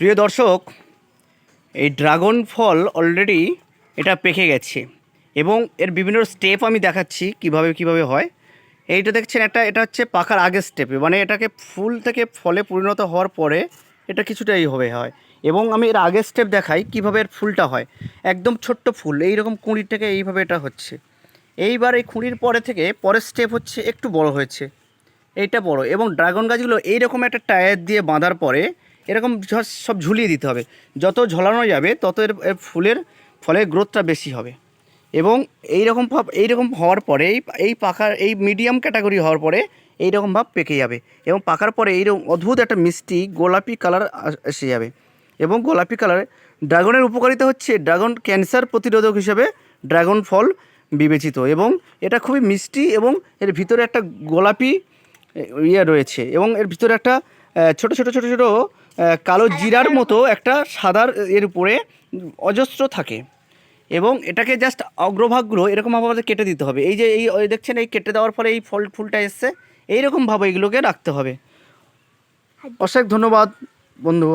প্রিয় দর্শক, এই ড্রাগন ফল অলরেডি এটা পেকে গেছে এবং এর বিভিন্ন স্টেপ আমি দেখাচ্ছি কিভাবে হয়। এইটা দেখছেন, এটা হচ্ছে পাকার আগের স্টেপে, মানে এটাকে ফুল থেকে ফলে পরিণত হওয়ার পরে এটা কিছুটা হয়। এবং আমি এর আগের স্টেপ দেখাই কিভাবে এর ফুলটা হয়। একদম ছোট্ট ফুল, এইরকম কুঁড়ির থেকে এইভাবে এটা হচ্ছে। এইবার এই কুঁড়ির পরে থেকে পরের স্টেপ হচ্ছে একটু বড় হয়েছে, এইটা বড়। এবং ড্রাগন গাছগুলো এইরকম একটা টায়ার দিয়ে বাঁধার পরে এরকম সব ঝুলিয়ে দিতে হবে। যত ঝোলানো যাবে তত এর এর ফলের গ্রোথটা বেশি হবে। এবং এইরকম হওয়ার পরে এই পাকার এই মিডিয়াম ক্যাটাগরি হওয়ার পরে এইরকম ভাব পেকে যাবে এবং পাকার পরে এইরকম অদ্ভুত একটা মিষ্টি গোলাপি কালার এসে যাবে। এবং গোলাপি কালার ড্রাগনের উপকারিতা হচ্ছে ড্রাগন ক্যান্সার প্রতিরোধক হিসেবে ড্রাগন ফল বিবেচিত। এবং এটা খুবই মিষ্টি এবং এর ভিতরে একটা গোলাপি রয়েছে এবং এর ভিতরে একটা ছোট ছোট ছোট ছোট কালো জিরার মতো একটা সাদার এর উপরে অজস্র থাকে। এবং এটাকে জাস্ট অগ্রভাগগুলো এরকমভাবে কেটে দিতে হবে। এই যে ওই দেখছেন, এই কেটে দেওয়ার ফলে এই ফুলটা এসছে, এইরকমভাবে এগুলোকে রাখতে হবে। অশেষ ধন্যবাদ বন্ধু।